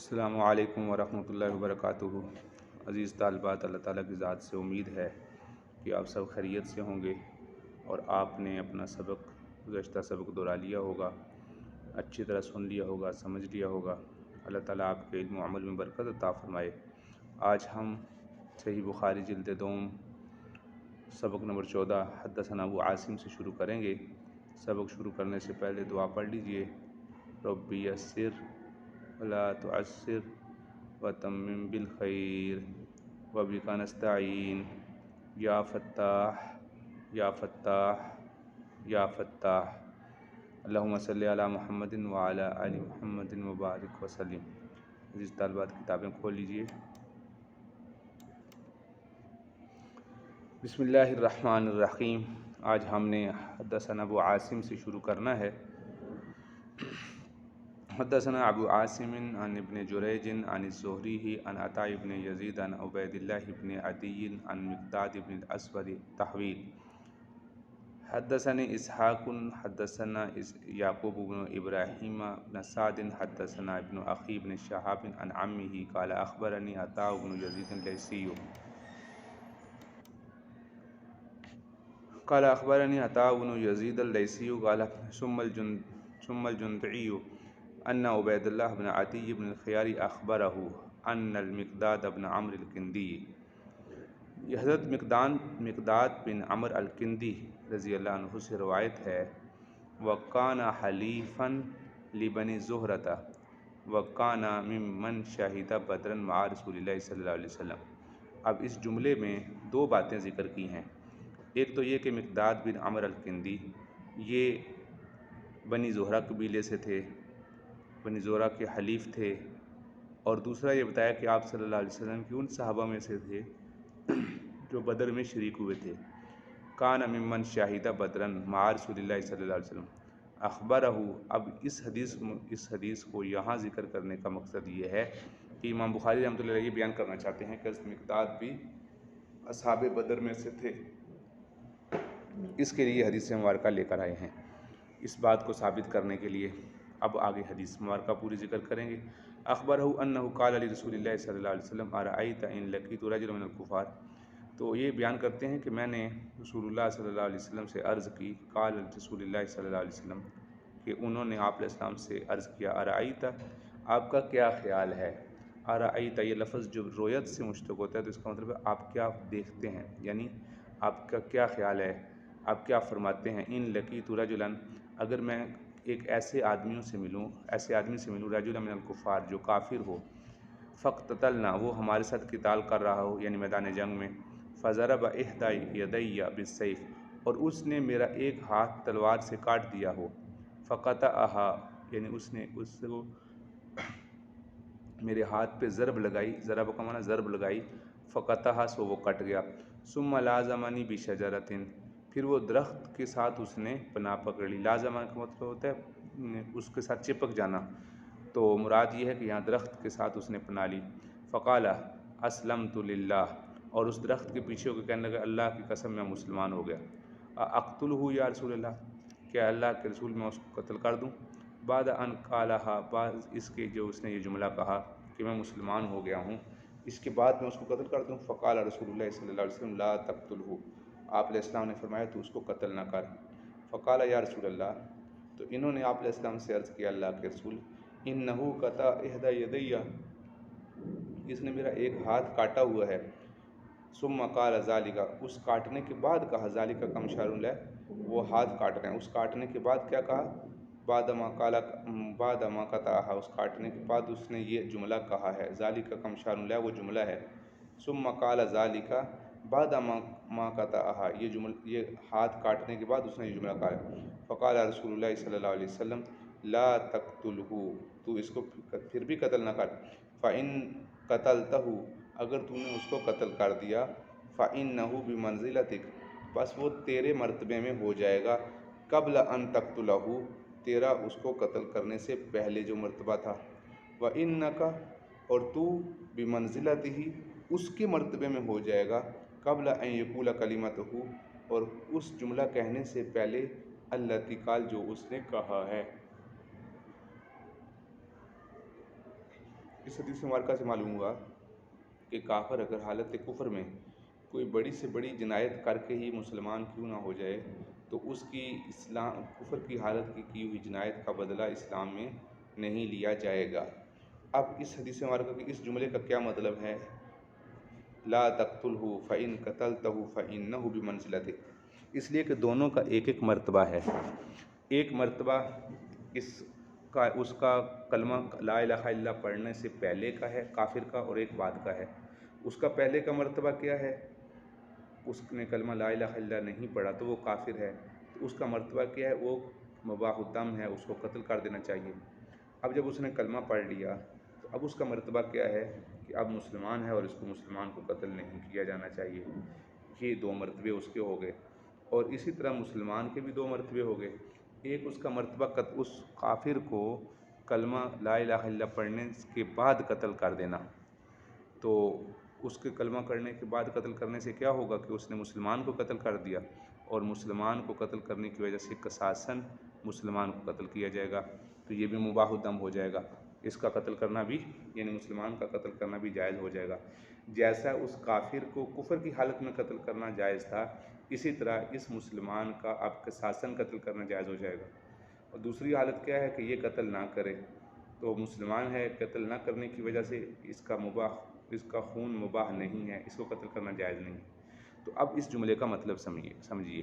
السلام علیکم ورحمۃ اللہ وبرکاتہ۔ عزیز طالبات، اللہ تعالیٰ کی ذات سے امید ہے کہ آپ سب خیریت سے ہوں گے اور آپ نے اپنا گزشتہ سبق دہرا لیا ہوگا، اچھی طرح سن لیا ہوگا، سمجھ لیا ہوگا۔ اللہ تعالیٰ آپ کے علم و عمل میں برکت عطا فرمائے۔ آج ہم صحیح بخاری جلد دوم سبق نمبر 14 حدثنا ابو عاصم سے شروع کریں گے۔ سبق شروع کرنے سے پہلے دعا پڑھ لیجئے۔ ربی یسر ولا تعسر وتمم بالخیر وبک نستعین یا فتاح یا فتاح یا فتاح۔ اللہم صلی علی محمد وعلی آل محمد وبارک وسلم۔ عزیز طالبات، کتابیں کھول لیجئے۔ بسم اللہ الرحمن الرحیم۔ آج ہم نے حدثنا ابو عاصم سے شروع کرنا ہے۔ حدثنا ابو عاصم عن ابن جریج عن الزہری عن عطاء بن یزید عن عبید اللہ بن عدی عن مقداد بن الاسود تحویل۔ حدثني اسحاق حدثنا یعقوب بن ابراہیم بن سعد حدثنا ابن اخی بن شہاب عن عمه قال اخبرني عطاء بن یزید اللیثی قال اخبرني عطاء بن یزید اللیثی قال ثم الجندعی ان عبید اللہ بن عدی بن الخیار اخبرہ ان المقداد بن عمرو الکندی، یہ حضرت مقداد بن عمرو الکندی رضی اللہ عنہ سے روایت ہے، وَكَانَ حَلِيفًا لِبَنِي زُهْرَةَ وَكَانَ مِمَّنْ شَهِدَ بَدْرًا مَعَ رسول اللہ صلی اللہ علیہ وسلم۔ اب اس جملے میں دو باتیں ذکر کی ہیں۔ ایک تو یہ کہ مقداد بن عمرو الکندی یہ بنی زہرہ قبیلے سے تھے، بنی زہرہ کے حلیف تھے، اور دوسرا یہ بتایا کہ آپ صلی اللہ علیہ وسلم کی ان صحابہ میں سے تھے جو بدر میں شریک ہوئے تھے۔ کان ممن شاہدہ بدرن مع رسول اللہ صلی اللہ علیہ وسلم اخبرہ۔ اب اس حدیث کو یہاں ذکر کرنے کا مقصد یہ ہے کہ امام بخاری رحمۃ اللہ علیہ یہ بیان کرنا چاہتے ہیں کہ حضرت مقداد بھی اصحاب بدر میں سے تھے، اس کے لیے حدیث مبارکہ لے کر آئے ہیں، اس بات کو ثابت کرنے کے لیے۔ اب آگے حدیث مبارکہ پوری ذکر کریں گے۔ اخبرہ انہ قال لرسول اللہ صلی اللہ علیہ وسلم ارأیت ان لقیت رجلا من الکفار۔ تو یہ بیان کرتے ہیں کہ میں نے رسول اللہ صلی اللہ علیہ وسلم سے عرض کی، قال رسول اللہ صلی اللہ علیہ وسلم، کہ انہوں نے آپ علیہ السلام سے عرض کیا، ارأیت، آپ کا کیا خیال ہے۔ ارأیت یہ لفظ جو رویت سے مشتق ہوتا ہے تو اس کا مطلب ہے آپ کیا دیکھتے ہیں، یعنی آپ کا کیا خیال ہے، آپ کیا فرماتے ہیں۔ ان لقیت رجلا، اگر میں ایک ایسے آدمی سے ملوں رجلا من الکفار جو کافر ہو، فاقتتلنا، وہ ہمارے ساتھ قتال کر رہا ہو یعنی میدان جنگ میں، فضرب احدی یدی بالسیف، اور اس نے میرا ایک ہاتھ تلوار سے کاٹ دیا ہو، فقطعها، یعنی اس نے اس کو میرے ہاتھ پہ ضرب لگائی، ضرب کا معنی ضرب لگائی، فقطعها، سو وہ کٹ گیا، ثم لازمنی بشجرۃ، پھر وہ درخت کے ساتھ اس نے پناہ پکڑ لی۔ لازمہ کا مطلب ہوتا ہے اس کے ساتھ چپک جانا، تو مراد یہ ہے کہ یہاں درخت کے ساتھ اس نے پناہ لی۔ فقال اسلمت للہ، اور اس درخت کے پیچھے ہو کے کہنے لگا، اللہ کی قسم میں مسلمان ہو گیا۔ اقتلہ یا رسول اللہ، کیا اللہ کے رسول میں اس کو قتل کر دوں۔ بعد ان قالہا، بعد اس کے جو اس نے یہ جملہ کہا کہ میں مسلمان ہو گیا ہوں، اس کے بعد میں اس کو قتل کر دوں۔ فقال رسول اللہ صلی اللہ علیہ وسلم لا تقتلہ، آپ علیہ السلام نے فرمایا تو اس کو قتل نہ کر۔ فقال یا رسول اللہ، تو انہوں نے آپ علیہ السلام سے عرض کیا، اللہ کے رسول، انہ قطع احدی یدی، اس نے میرا ایک ہاتھ کاٹا ہوا ہے۔ ثم قال ذالک، اس کاٹنے کے بعد کہا، ذالک کا مشار الیہ، وہ ہاتھ کاٹ رہے ہیں، اس کاٹنے کے بعد کیا کہا، بعد ما قطعها، اس کاٹنے کے بعد اس نے یہ جملہ کہا ہے، ذالک کا مشار الیہ وہ جملہ ہے۔ ثم قال ذالک بعد ما قطعها، یہ ہاتھ کاٹنے کے بعد اس نے یہ جملہ کہا ہے۔ فقال رسول اللہ صلی اللہ علیہ وسلم لا تقتلہ، تو اس کو پھر بھی قتل نہ کر۔ فإن قتلتہ، اگر تو نے اس کو قتل کر دیا، فإنہ بمنزلتک، بس وہ تیرے مرتبے میں ہو جائے گا، قبل ان تقتلہ، تیرا اس کو قتل کرنے سے پہلے جو مرتبہ تھا، وإنک، اور تو بمنزلتہ، اس کے مرتبے میں ہو جائے گا، قبل ان یقول کلمتہ، اور اس جملہ کہنے سے پہلے التی قال، جو اس نے کہا ہے۔ اس حدیث مبارکہ سے معلوم ہوا کہ کافر اگر حالت کفر میں کوئی بڑی سے بڑی جنایت کر کے ہی مسلمان کیوں نہ ہو جائے تو اس کی اسلام کفر کی حالت کی ہوئی جنایت کا بدلہ اسلام میں نہیں لیا جائے گا۔ اب اس حدیث مبارکہ کے اس جملے کا کیا مطلب ہے؟ لا تقتلہ فإن قتلتہ فإنہ بمنزلتہ، اس لیے کہ دونوں کا ایک ایک مرتبہ ہے۔ ایک مرتبہ اس کا کلمہ لا الہ الا اللہ پڑھنے سے پہلے کا ہے کافر کا، اور ایک بعد کا ہے۔ اس کا پہلے کا مرتبہ کیا ہے؟ اس نے کلمہ لا الہ الا اللہ نہیں پڑھا تو وہ کافر ہے، تو اس کا مرتبہ کیا ہے؟ وہ مباح الدم ہے، اس کو قتل کر دینا چاہیے۔ اب جب اس نے کلمہ پڑھ لیا تو اب اس کا مرتبہ کیا ہے کہ اب مسلمان ہے اور اس کو مسلمان کو قتل نہیں کیا جانا چاہیے۔ یہ دو مرتبے اس کے ہو گئے، اور اسی طرح مسلمان کے بھی دو مرتبے ہو گئے۔ ایک اس کا مرتبہ اس کافر کو کلمہ لا الہ الا اللہ پڑھنے کے بعد قتل کر دینا، تو اس کے کلمہ کرنے کے بعد قتل کرنے سے کیا ہوگا کہ اس نے مسلمان کو قتل کر دیا، اور مسلمان کو قتل کرنے کی وجہ سے قصاصاً مسلمان کو قتل کیا جائے گا، تو یہ بھی مباح الدم ہو جائے گا۔ اس کا قتل کرنا بھی، یعنی مسلمان کا قتل کرنا بھی جائز ہو جائے گا۔ جیسا اس کافر کو کفر کی حالت میں قتل کرنا جائز تھا، اسی طرح اس مسلمان کا اب قصاصاً قتل کرنا جائز ہو جائے گا۔ اور دوسری حالت کیا ہے کہ یہ قتل نہ کرے، تو مسلمان ہے، قتل نہ کرنے کی وجہ سے اس کا خون مباح نہیں ہے، اس کو قتل کرنا جائز نہیں۔ تو اب اس جملے کا مطلب سمجھیے۔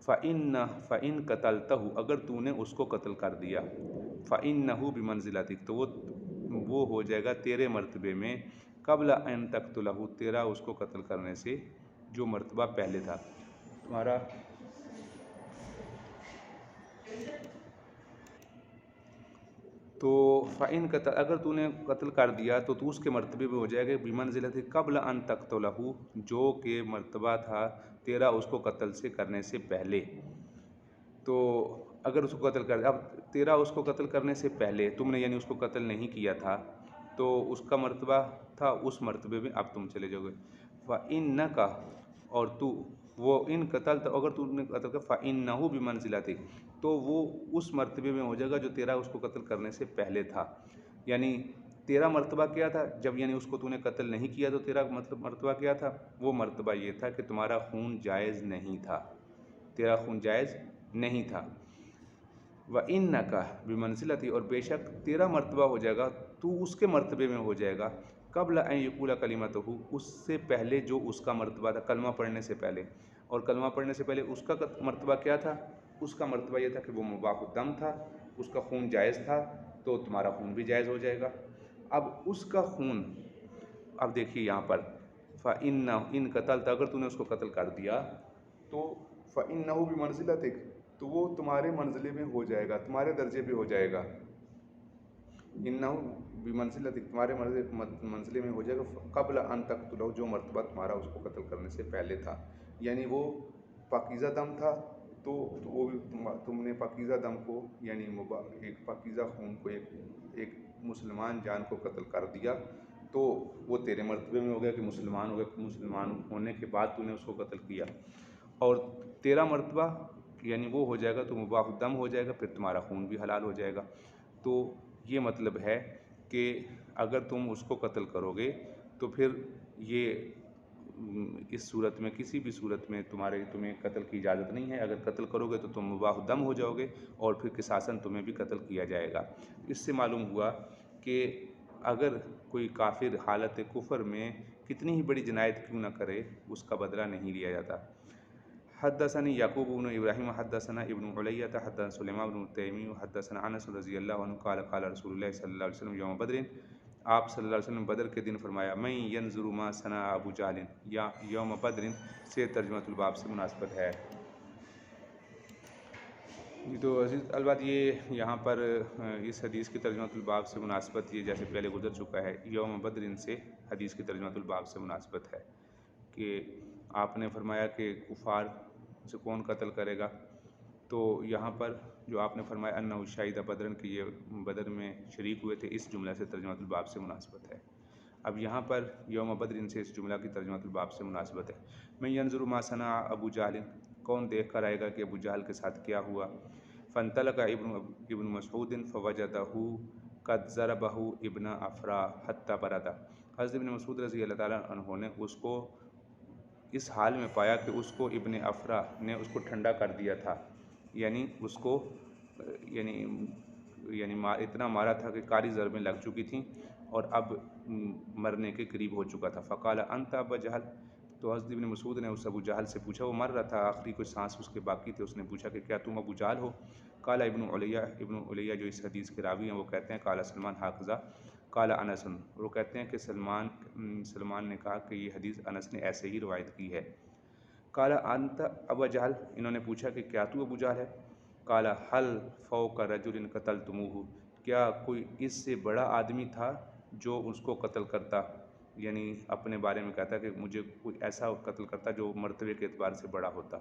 فَإِن قَتَلْتَهُ، اگر تو نے اس کو قتل کر دیا، فَإِنَّهُ بِمَنزِلَتِكَ، تو وہ ہو جائے گا تیرے مرتبے میں، قبل ان تقتلہ، تیرا اس کو قتل کرنے سے جو مرتبہ پہلے تھا تمہارا۔ تو فَإِن قتل، اگر تو نے قتل کر دیا تو اس کے مرتبے میں ہو جائے گا بمنزلت قبل ان تقتلہ، جو کہ مرتبہ تھا تیرا اس کو قتل سے کرنے سے پہلے۔ تو اگر اس کو قتل کر دیا، اب تیرا اس کو قتل کرنے سے پہلے تم نے یعنی اس کو قتل نہیں کیا تھا، تو اس کا مرتبہ تھا اس مرتبے میں اب تم چلے جاؤ گے۔ فَإِنَّكَ، اور تو وہ ان قتل، تو اگر تو نے قتل کیا فَإِنَّهُ بِمَنزِلَتِكَ، تو وہ اس مرتبے میں ہو جائے گا جو تیرا اس کو قتل کرنے سے پہلے تھا۔ یعنی تیرا مرتبہ کیا تھا جب یعنی اس کو تو نے قتل نہیں کیا، تو تیرا مرتبہ کیا تھا؟ وہ مرتبہ یہ تھا کہ تمہارا خون جائز نہیں تھا، تیرا خون جائز نہیں تھا۔ وَإِنَّكَ بِمَنزِلَتِهِ، اور بے شک تیرا مرتبہ ہو جائے گا، تو اس کے مرتبے میں ہو جائے گا قبل ان یقول کلمتہ، اس سے پہلے جو اس کا مرتبہ تھا کلمہ پڑھنے سے پہلے۔ اور کلمہ پڑھنے سے پہلے اس کا مرتبہ کیا تھا؟ اس کا مرتبہ یہ تھا کہ وہ مباح الدم تھا، اس کا خون جائز تھا، تو تمہارا خون بھی جائز ہو جائے گا۔ اب اس کا خون، اب دیکھیے یہاں پر فَإِن قتلت، اگر تو نے اس کو قتل کر دیا تو فَإِنَّهُ بِمَنزِلَتِكَ، تو وہ تمہارے منزلے میں ہو جائے گا، تمہارے درجے پہ ہو جائے گا۔ اِنَّهُ بِمَنزِلَتِكَ، تمہارے منزلے میں ہو جائے گا قبل ان تقتلہ، جو مرتبہ تمہارا اس کو قتل کرنے سے پہلے تھا۔ یعنی وہ پاکیزہ دم تھا، تو وہ تم نے پاکیزہ دم کو، یعنی ایک پاکیزہ خون کو، ایک مسلمان جان کو قتل کر دیا، تو وہ تیرے مرتبے میں ہو گیا کہ مسلمان ہو گیا، مسلمان ہونے کے بعد تو نے اس کو قتل کیا، اور تیرا مرتبہ یعنی وہ ہو جائے گا تو مباح الدم ہو جائے گا، پھر تمہارا خون بھی حلال ہو جائے گا۔ تو یہ مطلب ہے کہ اگر تم اس کو قتل کرو گے تو پھر یہ اس صورت میں، کسی بھی صورت میں تمہیں قتل کی اجازت نہیں ہے۔ اگر قتل کرو گے تو تم مباح الدم ہو جاؤ گے، اور پھر قصاصاً تمہیں بھی قتل کیا جائے گا۔ اس سے معلوم ہوا کہ اگر کوئی کافر حالت کفر میں کتنی ہی بڑی جنایت کیوں نہ کرے، اس کا بدلہ نہیں لیا جاتا۔ حدثني يعقوب بن ابراہیم حدثنا ابن علیہ حدثنا سلیمان بن تیمی حدثنا انس رضی اللہ عنہ قال قال رسول اللہ صلی اللہ علیہ وسلم یوم بدر، آپ صلی اللہ علیہ وسلم بدر کے دن فرمایا من ینظر ما صنع ابو جہل، یا یوم بدر سے ترجمۃ الباب سے مناسبت ہے۔ جی تو عزیز البات، یہ یہاں پر اس حدیث کی ترجمۃ الباب سے مناسبت یہ جیسے پہلے گزر چکا ہے، یوم بدر سے حدیث کی ترجمۃ الباب سے مناسبت ہے کہ آپ نے فرمایا کہ کفار سے کون قتل کرے گا، تو یہاں پر جو آپ نے فرمایا انہ شہید بدرن، کہ یہ بدر میں شریک ہوئے تھے، اس جملہ سے ترجمۃ الباب سے مناسبت ہے۔ اب یہاں پر یوم بدر سے اس جملہ کی ترجمۃ الباب سے مناسبت ہے۔ من ینظر ما صنع ابو جہل، کون دیکھ کر آئے گا کہ ابو جہل کے ساتھ کیا ہوا۔ فانطلق ابن مسعود فوجدہ قد ضربہ ابن افرا حتی بردا۔ حضرت ابن مسعود رضی اللہ تعالیٰ عنہ نے اس کو اس حال میں پایا کہ اس کو ابن افرا نے اس کو ٹھنڈا کر دیا تھا، یعنی اس کو اتنا مارا تھا کہ کاری ضربیں لگ چکی تھیں اور اب مرنے کے قریب ہو چکا تھا۔ فقال انت ابا جہل، تو حضرت ابن مسعود نے اس ابو جہل سے پوچھا، وہ مر رہا تھا، آخری کوئی سانس اس کے باقی تھے، اس نے پوچھا کہ کیا تم ابو جہل ہو؟ قال ابن علیہ جو اس حدیث کے راوی ہیں وہ کہتے ہیں قال سلمان حاکذا قال انس، وہ کہتے ہیں کہ سلمان نے کہا کہ یہ حدیث انس نے ایسے ہی روایت کی ہے۔ قال انت ابا جہل، انہوں نے پوچھا کہ کیا تو ابو جہل ہے؟ قال هل فوق رجل قتلتموہ، کیا کوئی اس سے بڑا آدمی تھا جو اس کو قتل کرتا، یعنی اپنے بارے میں کہتا کہ مجھے کوئی ایسا قتل کرتا جو مرتبے کے اعتبار سے بڑا ہوتا۔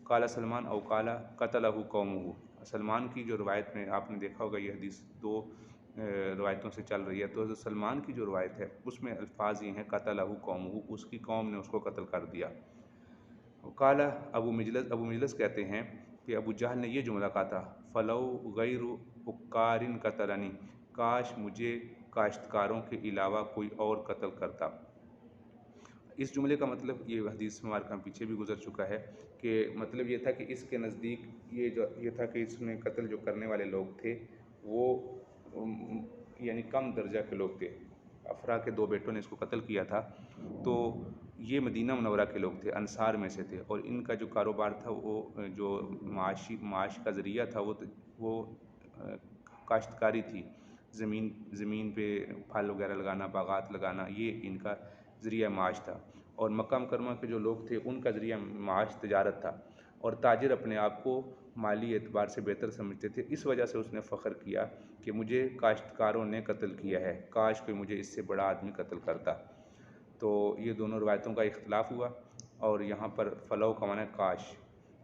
قال سلمان او قال قتلہ قومہ، سلمان کی جو روایت میں آپ نے دیکھا ہوگا یہ حدیث دو روایتوں سے چل رہی ہے، تو حضرت سلمان کی جو روایت ہے اس میں الفاظ یہ ہیں قتلہ قومہ، اس کی قوم نے اس کو قتل کر دیا۔ قال ابو مجلس کہتے ہیں کہ ابو جہل نے یہ جملہ کہا تھا فلو غیر حکار قتلنی، کاش مجھے کاشتکاروں کے علاوہ کوئی اور قتل کرتا۔ اس جملے کا مطلب یہ حدیث مبارکہ پیچھے بھی گزر چکا ہے کہ مطلب یہ تھا کہ اس کے نزدیک یہ تھا کہ اس میں قتل جو کرنے والے لوگ تھے وہ یعنی کم درجہ کے لوگ تھے۔ افرا کے دو بیٹوں نے اس کو قتل کیا تھا، تو یہ مدینہ منورہ کے لوگ تھے، انصار میں سے تھے، اور ان کا جو کاروبار تھا وہ جو معاش کا ذریعہ تھا وہ کاشتکاری تھی، زمین پہ پھل وغیرہ لگانا، باغات لگانا، یہ ان کا ذریعہ معاش تھا، اور مکہ مکرمہ کے جو لوگ تھے ان کا ذریعہ معاش تجارت تھا، اور تاجر اپنے آپ کو مالی اعتبار سے بہتر سمجھتے تھے، اس وجہ سے اس نے فخر کیا کہ مجھے کاشتکاروں نے قتل کیا ہے، کاش کوئی مجھے اس سے بڑا آدمی قتل کرتا۔ تو یہ دونوں روایتوں کا اختلاف ہوا، اور یہاں پر فلو کا معنی کاش،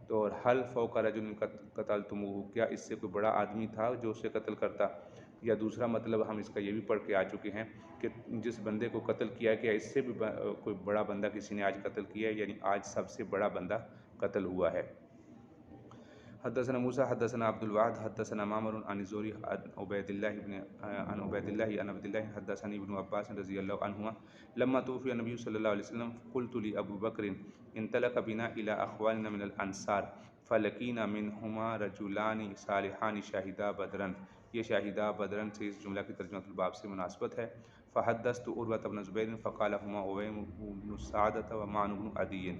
تو حل فوق رجل قتلتموہ، کیا اس سے کوئی بڑا آدمی تھا جو اسے قتل کرتا، یا دوسرا مطلب ہم اس کا یہ بھی پڑھ کے آ چکے ہیں کہ جس بندے کو قتل کیا ہے کیا اس سے بھی کوئی بڑا بندہ کسی نے آج قتل کیا ہے، یعنی آج سب سے بڑا بندہ قتل ہوا ہے۔ حدثنا موسیٰ حدثنا عبد الواحد حدثنا معمر عن الزہری عن عبید اللہ حدثني ابن عباس رضی اللہ عنہما لما توفی النبی صلی اللہ علیہ وسلم قلت لأبو بکر انطلق بنا الى اخواننا من الانصار فلقینا منہما رجلان صالحان شاہدا بدرا، یہ شاہدا بدرا سے اس جملہ کی ترجمہ الباب سے مناسبت ہے۔ فحدثت عروة بن زبیر فقال ہما اویم بن سعدۃ و معن بن عدی،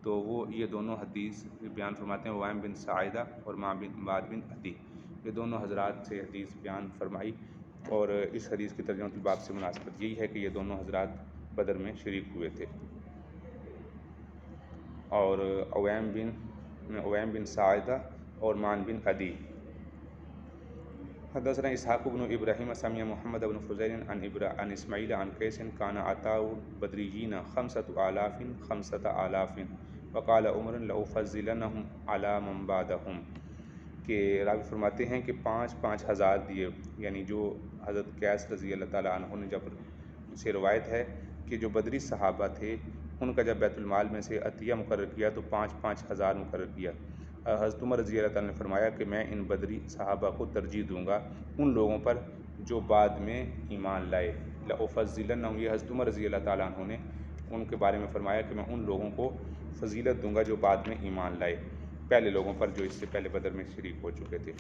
تو وہ یہ دونوں حدیث بیان فرماتے ہیں، اویم بن سعیدہ اور معن بن عدی، یہ دونوں حضرات سے حدیث بیان فرمائی، اور اس حدیث کی ترجمہ الباب سے مناسبت یہی ہے کہ یہ دونوں حضرات بدر میں شریک ہوئے تھے۔ اور اویم بن سعیدہ اور معن بن عدی۔ حدثنا اسحاق بن ابراہیم سمع محمد بن فضیل عن اسماعیل عن قیس کان عطاء البدریین 5000 وقال عمر لأفضلنهم على من بعدهم، کہ راوی فرماتے ہیں کہ 5,000 دیے، یعنی جو حضرت قیس رضی اللہ تعالیٰ عنہ نے جب سے روایت ہے کہ جو بدری صحابہ تھے ان کا جب بیت المال میں سے عطیہ مقرر کیا تو 5,000 مقرر کیا۔ حضرت عمر رضی اللہ تعالیٰ نے فرمایا کہ میں ان بدری صحابہ کو ترجیح دوں گا ان لوگوں پر جو بعد میں ایمان لائے۔ لأفضلنهم، یہ حضرت عمر رضی اللہ تعالیٰ عنہ نے ان کے بارے میں فرمایا کہ میں ان لوگوں کو فضیلت دوں گا جو بعد میں ایمان لائے، پہلے لوگوں پر جو اس سے پہلے بدر میں شریک ہو چکے تھے۔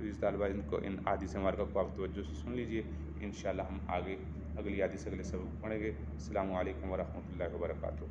اس طالبہ ان حدیث مبارکہ کو آپ توجہ سے سن لیجئے، انشاءاللہ ہم آگے اگلی حدیث اگلے سبق پڑھیں گے۔ السلام علیکم ورحمۃ اللہ وبرکاتہ۔